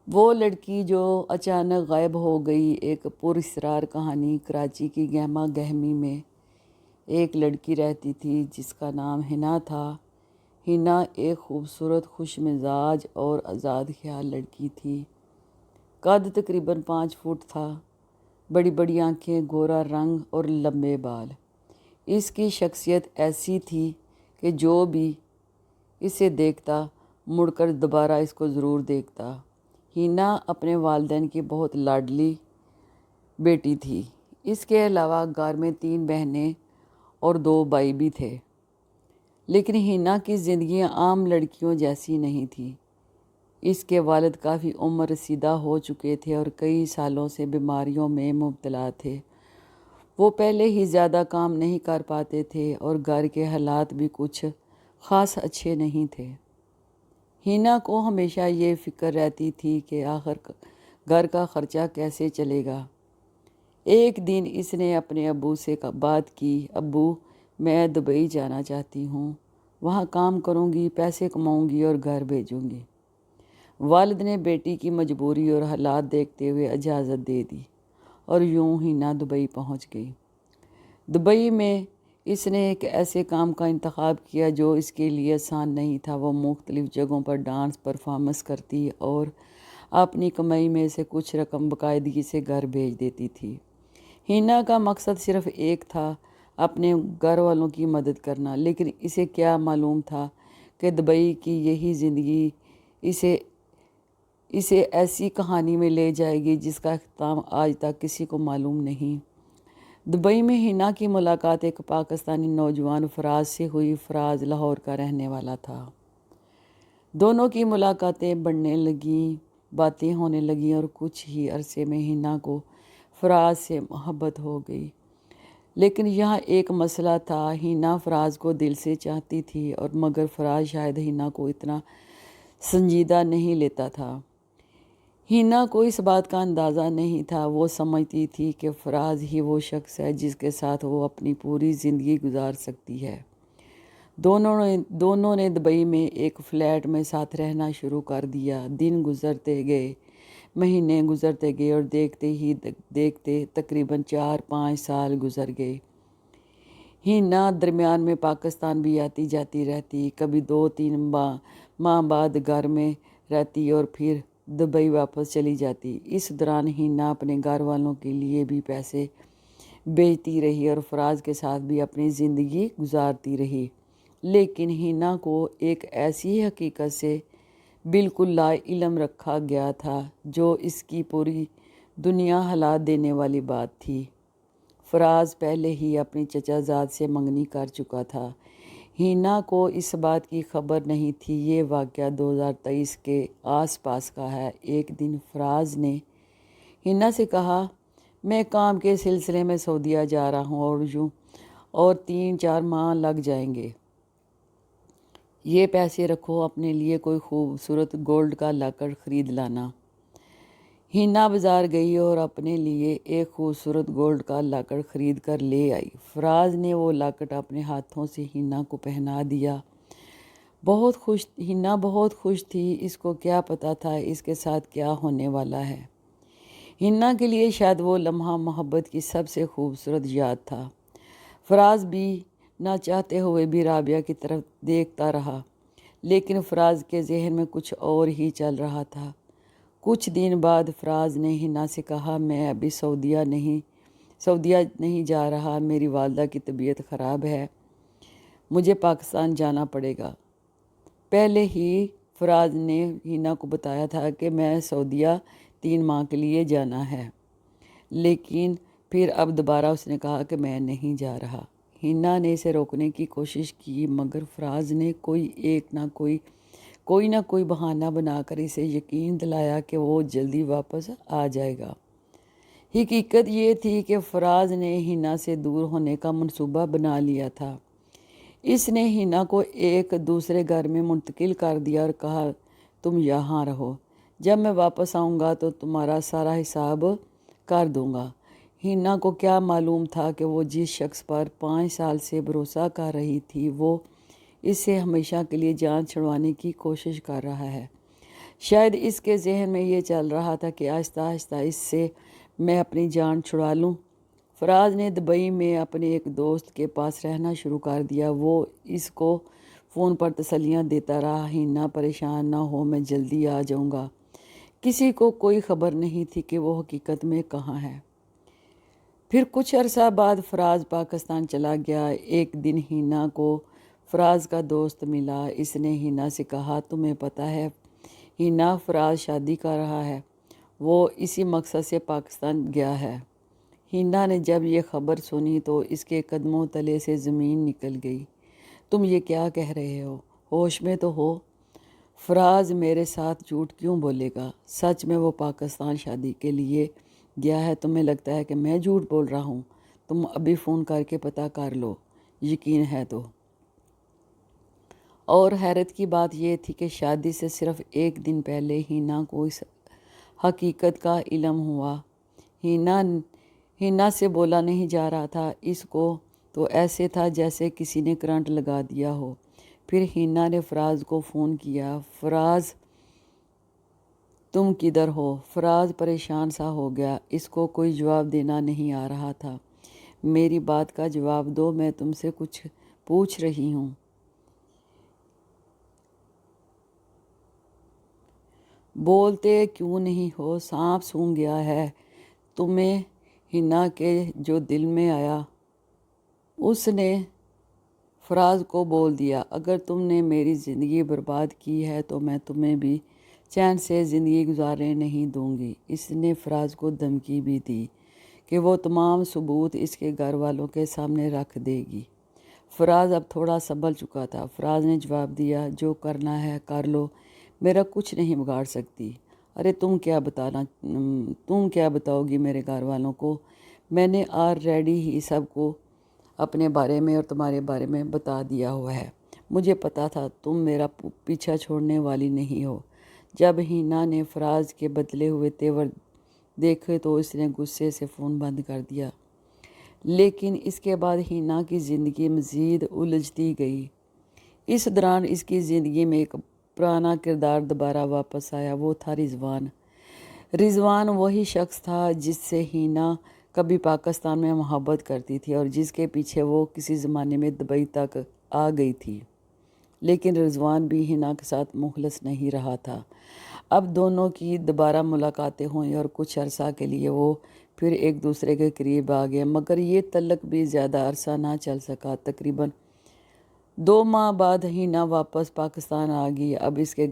وہ لڑکی جو اچانک غائب ہو گئی، ایک پراسرار کہانی۔ کراچی کی گہما گہمی میں ایک لڑکی رہتی تھی جس کا نام حنا تھا۔ حنا ایک خوبصورت، خوش مزاج اور آزاد خیال لڑکی تھی۔ قد تقریباً 5 فٹ تھا، بڑی بڑی آنکھیں، گورا رنگ اور لمبے بال۔ اس کی شخصیت ایسی تھی کہ جو بھی اسے دیکھتا مڑ کر دوبارہ اس کو ضرور دیکھتا۔ حنا اپنے والدین کی بہت لاڈلی بیٹی تھی۔ اس کے علاوہ گھر میں 3 بہنیں اور 2 بھائی بھی تھے، لیکن حنا کی زندگی عام لڑکیوں جیسی نہیں تھی۔ اس کے والد کافی عمر رسیدہ ہو چکے تھے اور کئی سالوں سے بیماریوں میں مبتلا تھے۔ وہ پہلے ہی زیادہ کام نہیں کر پاتے تھے اور گھر کے حالات بھی کچھ خاص اچھے نہیں تھے۔ حنا کو ہمیشہ یہ فکر رہتی تھی کہ آخر گھر کا خرچہ کیسے چلے گا۔ ایک دن اس نے اپنے ابو سے بات کی، ابو میں دبئی جانا چاہتی ہوں، وہاں کام کروں گی، پیسے کماؤں گی اور گھر بھیجوں گی۔ والد نے بیٹی کی مجبوری اور حالات دیکھتے ہوئے اجازت دے دی اور یوں حنا دبئی پہنچ گئی۔ دبئی میں اس نے ایک ایسے کام کا انتخاب کیا جو اس کے لیے آسان نہیں تھا۔ وہ مختلف جگہوں پر ڈانس پرفارمنس کرتی اور اپنی کمائی میں سے کچھ رقم باقاعدگی سے گھر بھیج دیتی تھی۔ حنا کا مقصد صرف ایک تھا، اپنے گھر والوں کی مدد کرنا، لیکن اسے کیا معلوم تھا کہ دبئی کی یہی زندگی اسے ایسی کہانی میں لے جائے گی جس کا اختتام آج تک کسی کو معلوم نہیں۔ دبئی میں حنا کی ملاقات ایک پاکستانی نوجوان فراز سے ہوئی۔ فراز لاہور کا رہنے والا تھا۔ دونوں کی ملاقاتیں بڑھنے لگیں، باتیں ہونے لگیں اور کچھ ہی عرصے میں حنا کو فراز سے محبت ہو گئی۔ لیکن یہاں ایک مسئلہ تھا، حنا فراز کو دل سے چاہتی تھی اور مگر فراز شاید حنا کو اتنا سنجیدہ نہیں لیتا تھا۔ حنا کو اس بات کا اندازہ نہیں تھا۔ وہ سمجھتی تھی کہ فراز ہی وہ شخص ہے جس کے ساتھ وہ اپنی پوری زندگی گزار سکتی ہے۔ دونوں نے دبئی میں ایک فلیٹ میں ساتھ رہنا شروع کر دیا۔ دن گزرتے گئے، مہینے گزرتے گئے اور دیکھتے ہی دیکھتے تقریباً 4-5 سال گزر گئے۔ حنا درمیان میں پاکستان بھی آتی جاتی رہتی، کبھی 2-3 ماہ بعد گھر میں رہتی اور پھر دبئی واپس چلی جاتی۔ اس دوران حنا اپنے گھر والوں کے لیے بھی پیسے بھیجتی رہی اور فراز کے ساتھ بھی اپنی زندگی گزارتی رہی۔ لیکن حنا کو ایک ایسی حقیقت سے بالکل لا علم رکھا گیا تھا جو اس کی پوری دنیا ہلا دینے والی بات تھی۔ فراز پہلے ہی اپنی چچا زاد سے منگنی کر چکا تھا۔ حنا کو اس بات کی خبر نہیں تھی۔ یہ واقعہ 2023 کے آس پاس کا ہے۔ ایک دن فراز نے حنا سے کہا، میں کام کے سلسلے میں سعودیہ جا رہا ہوں اور 3-4 ماہ لگ جائیں گے۔ یہ پیسے رکھو، اپنے لیے کوئی خوبصورت گولڈ کا لاکر خرید لانا۔ حنا بازار گئی اور اپنے لیے ایک خوبصورت گولڈ کا لاکر خرید کر لے آئی۔ فراز نے وہ لاکر اپنے ہاتھوں سے حنا کو پہنا دیا۔ حنا بہت خوش تھی۔ اس کو کیا پتہ تھا اس کے ساتھ کیا ہونے والا ہے۔ حنا کے لیے شاید وہ لمحہ محبت کی سب سے خوبصورت یاد تھا۔ فراز بھی نہ چاہتے ہوئے بھی رابعہ کی طرف دیکھتا رہا، لیکن فراز کے ذہن میں کچھ اور ہی چل رہا تھا۔ کچھ دن بعد فراز نے حنا سے کہا، میں ابھی سعودیہ نہیں جا رہا، میری والدہ کی طبیعت خراب ہے، مجھے پاکستان جانا پڑے گا۔ پہلے ہی فراز نے حنا کو بتایا تھا کہ میں سعودیہ 3 ماہ کے لیے جانا ہے، لیکن پھر اب دوبارہ اس نے کہا کہ میں نہیں جا رہا۔ حنا نے اسے روکنے کی کوشش کی مگر فراز نے کوئی نہ کوئی بہانہ بنا کر اسے یقین دلایا کہ وہ جلدی واپس آ جائے گا۔ حقیقت یہ تھی کہ فراز نے حنا سے دور ہونے کا منصوبہ بنا لیا تھا۔ اس نے حنا کو ایک دوسرے گھر میں منتقل کر دیا اور کہا، تم یہاں رہو، جب میں واپس آؤں گا تو تمہارا سارا حساب کر دوں گا۔ حنا کو کیا معلوم تھا کہ وہ جس شخص پر 5 سال سے بھروسہ کر رہی تھی وہ اس سے ہمیشہ کے لیے جان چھڑوانے کی کوشش کر رہا ہے۔ شاید اس کے ذہن میں یہ چل رہا تھا کہ آہستہ آہستہ اس سے میں اپنی جان چھڑا لوں۔ فراز نے دبئی میں اپنے ایک دوست کے پاس رہنا شروع کر دیا۔ وہ اس کو فون پر تسلیاں دیتا رہا، ہینا پریشان نہ ہو، میں جلدی آ جاؤں گا۔ کسی کو کوئی خبر نہیں تھی کہ وہ حقیقت میں کہاں ہے۔ پھر کچھ عرصہ بعد فراز پاکستان چلا گیا۔ ایک دن ہینا کو فراز کا دوست ملا۔ اس نے ہینا سے کہا، تمہیں پتہ ہے ہینا، فراز شادی کر رہا ہے، وہ اسی مقصد سے پاکستان گیا ہے۔ ہینا نے جب یہ خبر سنی تو اس کے قدموں تلے سے زمین نکل گئی۔ تم یہ کیا کہہ رہے ہو؟ ہوش میں تو ہو؟ فراز میرے ساتھ جھوٹ کیوں بولے گا؟ سچ میں وہ پاکستان شادی کے لیے گیا ہے۔ تمہیں لگتا ہے کہ میں جھوٹ بول رہا ہوں؟ تم ابھی فون کر کے پتہ کر لو، یقین ہے تو۔ اور حیرت کی بات یہ تھی کہ شادی سے صرف ایک دن پہلے ہینا کو اس حقیقت کا علم ہوا۔ ہینا سے بولا نہیں جا رہا تھا۔ اس کو تو ایسے تھا جیسے کسی نے کرنٹ لگا دیا ہو۔ پھر ہینا نے فراز کو فون کیا، فراز تم کدھر ہو؟ فراز پریشان سا ہو گیا۔ اس کو کوئی جواب دینا نہیں آ رہا تھا۔ میری بات کا جواب دو، میں تم سے کچھ پوچھ رہی ہوں۔ بولتے کیوں نہیں ہو؟ سانپ سونگھ گیا ہے تمہیں؟ ہینا کے جو دل میں آیا اس نے فراز کو بول دیا، اگر تم نے میری زندگی برباد کی ہے تو میں تمہیں بھی چین سے زندگی گزارنے نہیں دوں گی۔ اس نے فراز کو دھمکی بھی دی کہ وہ تمام ثبوت اس کے گھر والوں کے سامنے رکھ دے گی۔ فراز اب تھوڑا سنبھل چکا تھا۔ فراز نے جواب دیا، جو کرنا ہے کر لو، میرا کچھ نہیں بگاڑ سکتی۔ ارے تم کیا بتاؤ گی میرے گھر والوں کو؟ میں نے آلریڈی ہی سب کو اپنے بارے میں اور تمہارے بارے میں بتا دیا ہوا ہے۔ مجھے پتا تھا تم میرا پیچھا چھوڑنے والی نہیں ہو۔ جب ہینا نے فراز کے بدلے ہوئے تیور دیکھے تو اس نے غصے سے فون بند کر دیا۔ لیکن اس کے بعد ہینا کی زندگی مزید الجھتی گئی۔ اس دوران اس کی زندگی میں ایک پرانا کردار دوبارہ واپس آیا، وہ تھا رضوان۔ رضوان وہی شخص تھا جس سے ہینا کبھی پاکستان میں محبت کرتی تھی اور جس کے پیچھے وہ کسی زمانے میں دبئی تک آ گئی تھی۔ لیکن رضوان بھی ہینا کے ساتھ مخلص نہیں رہا تھا۔ اب دونوں کی دوبارہ ملاقاتیں ہوئیں اور کچھ عرصہ کے لیے وہ پھر ایک دوسرے کے قریب آ گئے، مگر یہ تعلق بھی زیادہ عرصہ نہ چل سکا۔ تقریباً 2 ماہ بعد ہینا واپس پاکستان آ گئی۔ اب اس کے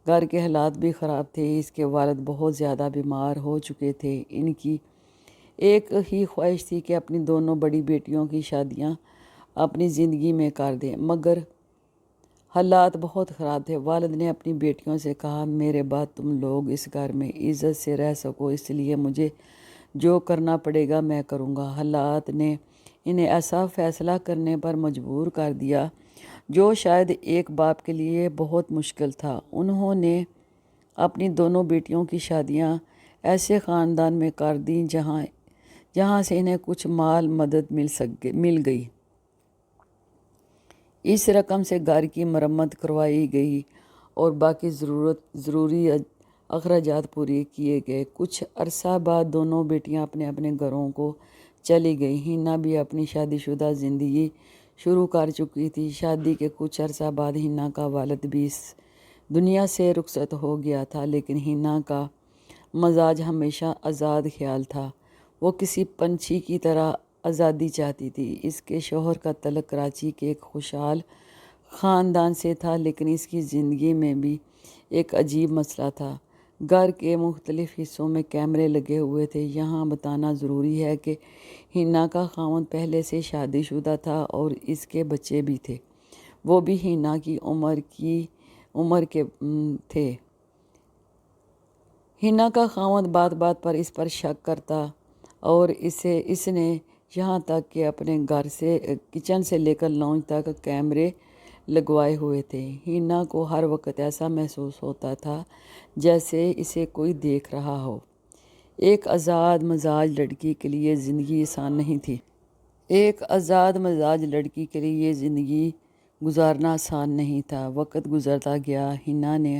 گھر کے حالات بھی خراب تھے۔ اس کے والد بہت زیادہ بیمار ہو چکے تھے۔ ان کی ایک ہی خواہش تھی کہ اپنی دونوں بڑی بیٹیوں کی شادیاں اپنی زندگی میں کر دیں، مگر حالات بہت خراب تھے۔ والد نے اپنی بیٹیوں سے کہا، میرے بعد تم لوگ اس گھر میں عزت سے رہ سکو، اس لیے مجھے جو کرنا پڑے گا میں کروں گا۔ حالات نے انہیں ایسا فیصلہ کرنے پر مجبور کر دیا جو شاید ایک باپ کے لیے بہت مشکل تھا۔ انہوں نے اپنی دونوں بیٹیوں کی شادیاں ایسے خاندان میں کر دیں جہاں سے انہیں کچھ مال مدد مل گئی۔ اس رقم سے گھر کی مرمت کروائی گئی اور باقی ضروری اخراجات پورے کیے گئے۔ کچھ عرصہ بعد دونوں بیٹیاں اپنے اپنے گھروں کو چلی گئیں۔ ہینا بھی اپنی شادی شدہ زندگی شروع کر چکی تھی۔ شادی کے کچھ عرصہ بعد ہینا کا والد بھی اس دنیا سے رخصت ہو گیا تھا، لیکن ہینا کا مزاج ہمیشہ آزاد خیال تھا۔ وہ کسی پنچھی کی طرح آزادی چاہتی تھی۔ اس کے شوہر کا تعلق کراچی کے ایک خوشحال خاندان سے تھا، لیکن اس کی زندگی میں بھی ایک عجیب مسئلہ تھا۔ گھر کے مختلف حصوں میں کیمرے لگے ہوئے تھے۔ یہاں بتانا ضروری ہے کہ ہینا کا خاوند پہلے سے شادی شدہ تھا اور اس کے بچے بھی تھے۔ وہ بھی ہینا کی عمر کے تھے۔ ہینا کا خاوند بات بات پر اس پر شک کرتا اور اس نے یہاں تک کہ اپنے گھر سے کچن سے لے کر لانچ تک کیمرے لگوائے ہوئے تھے۔ ہینا کو ہر وقت ایسا محسوس ہوتا تھا جیسے اسے کوئی دیکھ رہا ہو۔ ایک آزاد مزاج لڑکی کے لیے زندگی آسان نہیں تھی۔ ایک آزاد مزاج لڑکی کے لیے یہ زندگی گزارنا آسان نہیں تھا۔ وقت گزرتا گیا۔ ہینا نے